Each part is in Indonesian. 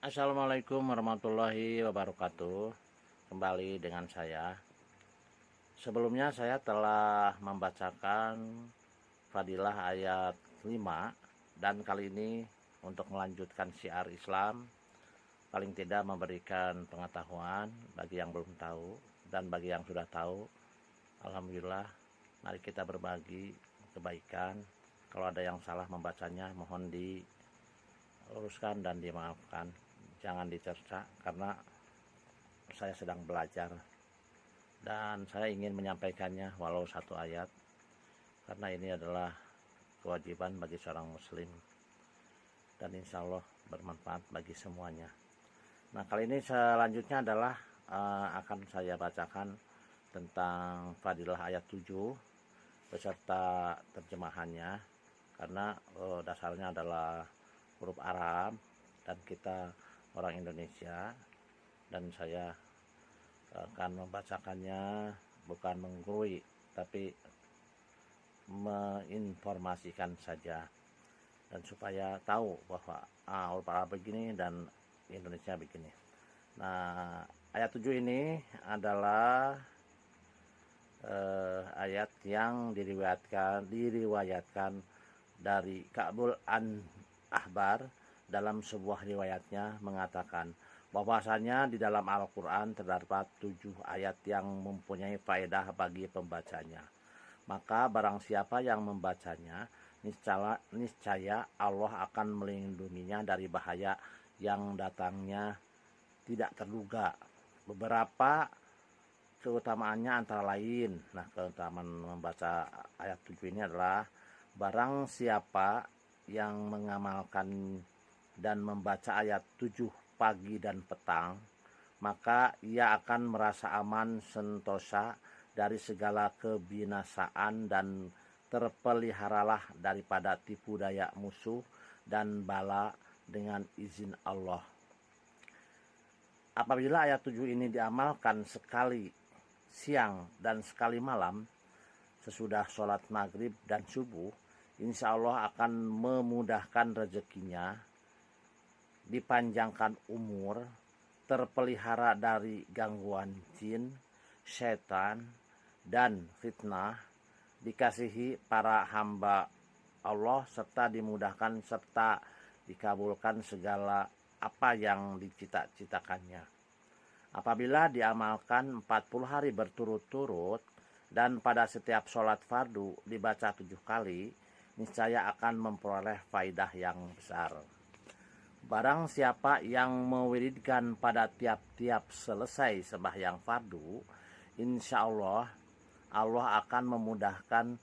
Assalamualaikum warahmatullahi wabarakatuh. Kembali dengan saya. Sebelumnya saya telah membacakan Fadilah ayat 5, dan kali ini untuk melanjutkan syiar Islam, paling tidak memberikan pengetahuan bagi yang belum tahu, dan bagi yang sudah tahu, alhamdulillah, mari kita berbagi kebaikan. Kalau ada yang salah membacanya, mohon diluruskan dan dimaafkan. Jangan dicerca karena saya sedang belajar dan saya ingin menyampaikannya walau satu ayat, karena ini adalah kewajiban bagi seorang muslim dan insya Allah bermanfaat bagi semuanya. Nah, kali ini selanjutnya adalah akan saya bacakan tentang Fadilah ayat 7 beserta terjemahannya, karena dasarnya adalah huruf Arab dan kita orang Indonesia, dan saya akan membacakannya bukan menggurui tapi menginformasikan saja, dan supaya tahu bahwa huruf Arab begini dan Indonesia begini. Nah, ayat 7 ini adalah ayat yang diriwayatkan dari Ka'bul Ahbar dalam sebuah riwayatnya mengatakan bahwasanya di dalam Al-Quran terdapat 7 ayat yang mempunyai faedah bagi pembacanya. Maka barang siapa yang membacanya, niscaya Allah akan melindunginya dari bahaya yang datangnya tidak terduga. Beberapa keutamaannya antara lain, keutamaan membaca ayat 7 ini adalah barang siapa yang mengamalkan dan membaca ayat 7 pagi dan petang, maka ia akan merasa aman sentosa dari segala kebinasaan dan terpeliharalah daripada tipu daya musuh dan bala dengan izin Allah. Apabila ayat 7 ini diamalkan sekali siang dan sekali malam sesudah sholat maghrib dan subuh, insya Allah akan memudahkan rezekinya, dipanjangkan umur, terpelihara dari gangguan jin, setan, dan fitnah, dikasihi para hamba Allah, serta dimudahkan serta dikabulkan segala apa yang dicita-citakannya. Apabila diamalkan 40 hari berturut-turut dan pada setiap sholat fardu dibaca 7 kali, niscaya akan memperoleh faidah yang besar. Barang siapa yang mewiridkan pada tiap-tiap selesai sembahyang fardu, insya Allah akan memudahkan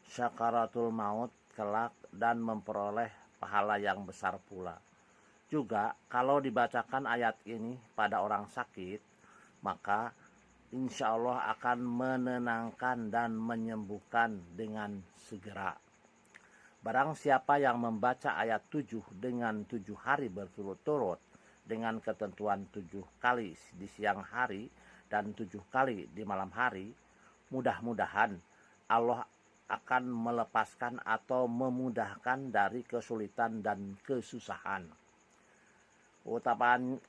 syakaratul maut kelak dan memperoleh pahala yang besar pula. Juga kalau dibacakan ayat ini pada orang sakit, maka insya Allah akan menenangkan dan menyembuhkan dengan segera. Barang siapa yang membaca ayat 7 dengan 7 hari berturut-turut dengan ketentuan 7 kali di siang hari dan 7 kali di malam hari, mudah-mudahan Allah akan melepaskan atau memudahkan dari kesulitan dan kesusahan.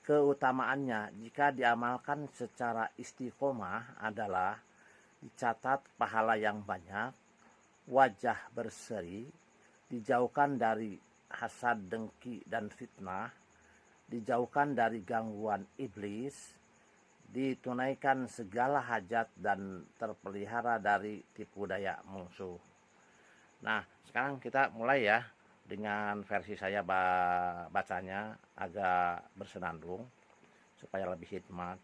Keutamaannya jika diamalkan secara istiqomah adalah dicatat pahala yang banyak, wajah berseri, dijauhkan dari hasad, dengki, dan fitnah, dijauhkan dari gangguan iblis, ditunaikan segala hajat, dan terpelihara dari tipu daya musuh. Nah, sekarang kita mulai ya dengan versi saya bacanya agak bersenandung supaya lebih hikmat.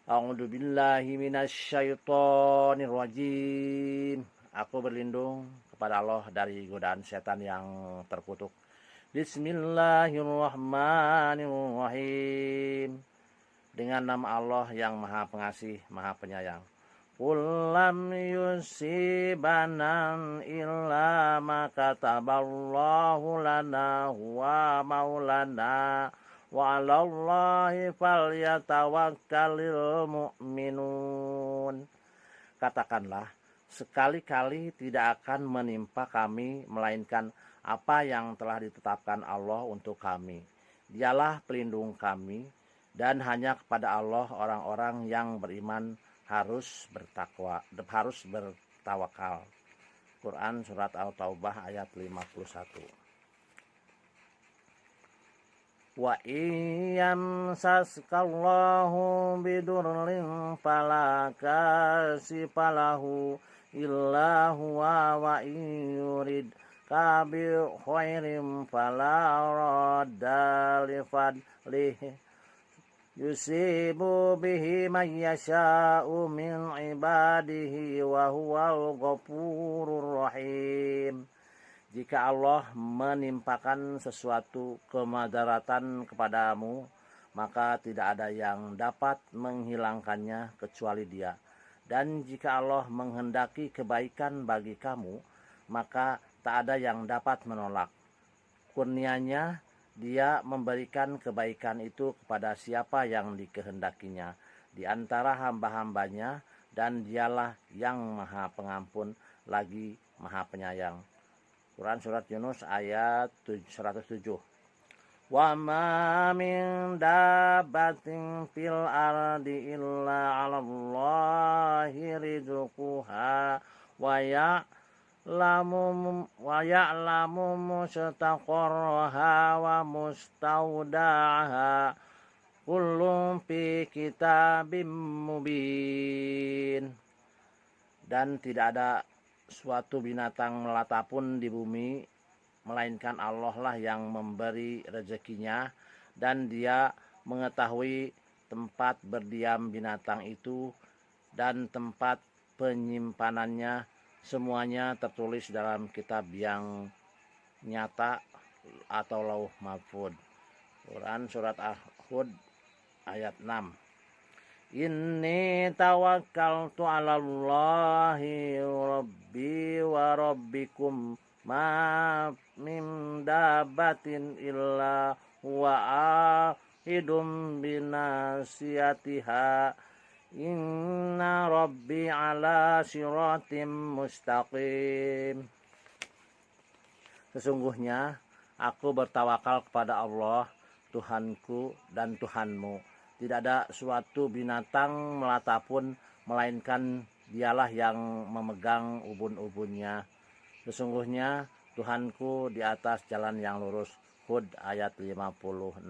A'udzubillahi minasyaitonirrajim. Aku berlindung kepada Allah dari godaan setan yang terkutuk. Bismillahirrahmanirrahim. Dengan nama Allah yang Maha Pengasih, Maha Penyayang. Qul lam yusibanan illa ma kataballahu lana huwa maulana wa 'alallahi falyatawakkalul mu'minun. Katakanlah, sekali-kali tidak akan menimpa kami melainkan apa yang telah ditetapkan Allah untuk kami. Dialah pelindung kami, dan hanya kepada Allah orang-orang yang beriman harus bertawakal. Quran surat At-Taubah ayat 51. Wa iyam saskallahu bidurlin fala kasifalahu illa huwa wa yurid kabi khairim fala radda li fadlihi yusibu bihi man yasha'u min ibadihi wa huwal ghafurur rahim. Jika Allah menimpakan sesuatu kemadaratan kepadamu, maka tidak ada yang dapat menghilangkannya kecuali Dia. Dan jika Allah menghendaki kebaikan bagi kamu, maka tak ada yang dapat menolak. Kurnianya, Dia memberikan kebaikan itu kepada siapa yang dikehendakinya di antara hamba-hambanya, dan Dialah yang Maha Pengampun lagi Maha Penyayang. Quran surat Yunus ayat 107. Wa ma min dabbatin fil ardi illa 'alallahi rizquha wa ya'lamu mustaqarraha wa mustaudaha kullun fi kitabim mubin. Dan tidak ada suatu binatang melata pun di bumi, melainkan Allah lah yang memberi rezekinya, dan Dia mengetahui tempat berdiam binatang itu dan tempat penyimpanannya. Semuanya tertulis dalam kitab yang nyata atau Lauh Mahfuz. Quran surat Hud ayat 6. Inni tawakkaltu 'alallahi rabbi wa rabbikum ma min dabbatin illa huwa ahidum binasiyatiha inna rabbi 'ala siratim mustaqim. Sesungguhnya aku bertawakal kepada Allah, Tuhanku dan Tuhanmu. Tidak ada suatu binatang melata pun, melainkan Dialah yang memegang ubun-ubunnya. Sesungguhnya Tuhanku di atas jalan yang lurus. Hud ayat 56.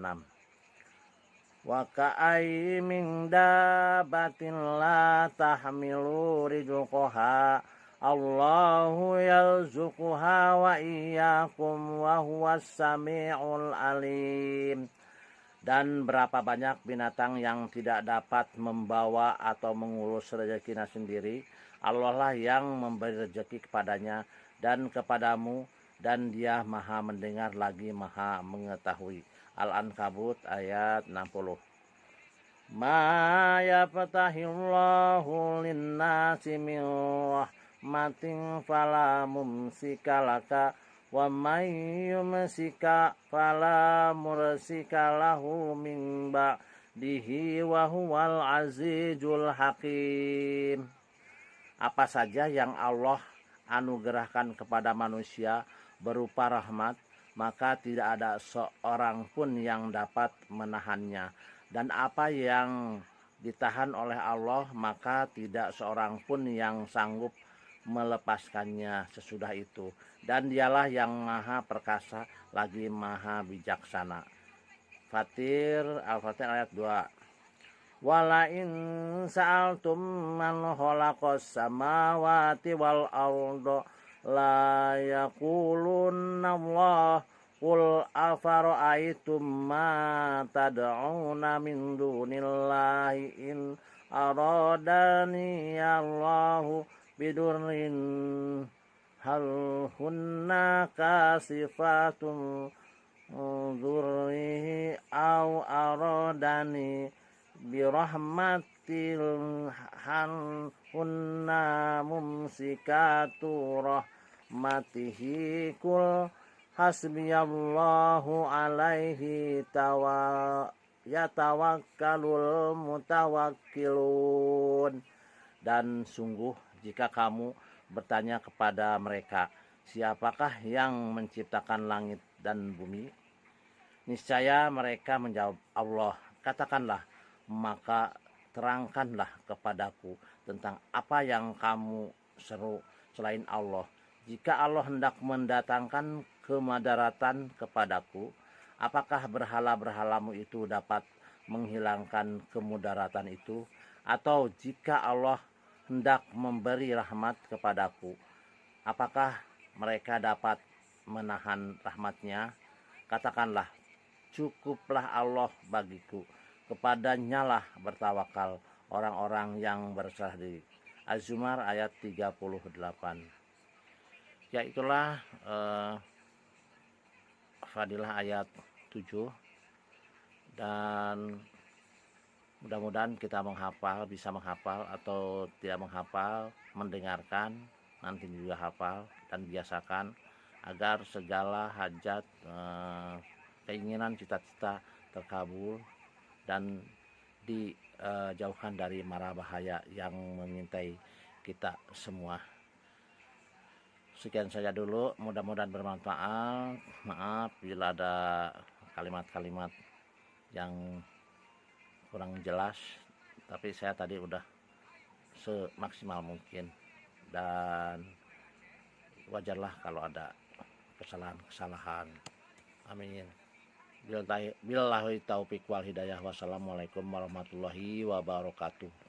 Wa ka'ayyin min dabbatin la tahmilu rizqaha Allahu yarzuquha wa iyyakum wa huwas sami'ul alim. Dan berapa banyak binatang yang tidak dapat membawa atau mengurus rezekinya sendiri, Allah lah yang memberi rezeki kepadanya dan kepadamu, dan Dia Maha mendengar lagi Maha mengetahui. Al-Ankabut ayat 60. Ma yaftahillahu linnasi min rahmatin fala mumsika laka wa may yumsika fala mursika lahu min ba'dihi wa huwal azizul hakim. Apa saja yang Allah anugerahkan kepada manusia berupa rahmat, maka tidak ada seorang pun yang dapat menahannya. Dan apa yang ditahan oleh Allah, maka tidak seorang pun yang sanggup melepaskannya sesudah itu. Dan Dialah yang Maha Perkasa lagi Maha Bijaksana. Fatir Al-Fatir ayat 2. Wala in sa'altum man khalaqas samawati wal arda la yaqulunna Allah qul afara'aytum ma tad'una min dunillahi in aradani Allahu bidurrin hal hunna kasifatun dhurrihi aw aradani birahmatil hal hunna mumsikatu rahmatihi kul hasbiyallahu alaihi yatawakkalul mutawakkilun. Dan sungguh jika kamu bertanya kepada mereka, siapakah yang menciptakan langit dan bumi? Niscaya mereka menjawab, Allah. Katakanlah, maka terangkanlah kepadaku tentang apa yang kamu seru selain Allah. Jika Allah hendak mendatangkan kemadaratan kepadaku, apakah berhala-berhalamu itu dapat menghilangkan kemudaratan itu? Atau jika Allah hendak memberi rahmat kepadaku, apakah mereka dapat menahan rahmatnya? Katakanlah, cukuplah Allah bagiku, kepadanya lah bertawakal orang-orang yang berserah diri. Az-Zumar ayat 38. Ya itulah fadilah ayat 7, dan mudah-mudahan kita menghafal, bisa menghafal atau tidak menghafal, mendengarkan, nanti juga hafal dan biasakan agar segala hajat, keinginan, cita-cita terkabul dan dijauhkan dari mara bahaya yang mengintai kita semua. Sekian saja dulu, mudah-mudahan bermanfaat. Maaf bila ada kalimat-kalimat yang kurang jelas, tapi saya tadi udah semaksimal mungkin, dan wajarlah kalau ada kesalahan-kesalahan. Amin. Billahi taufiq wal hidayah. Wassalamualaikum warahmatullahi wabarakatuh.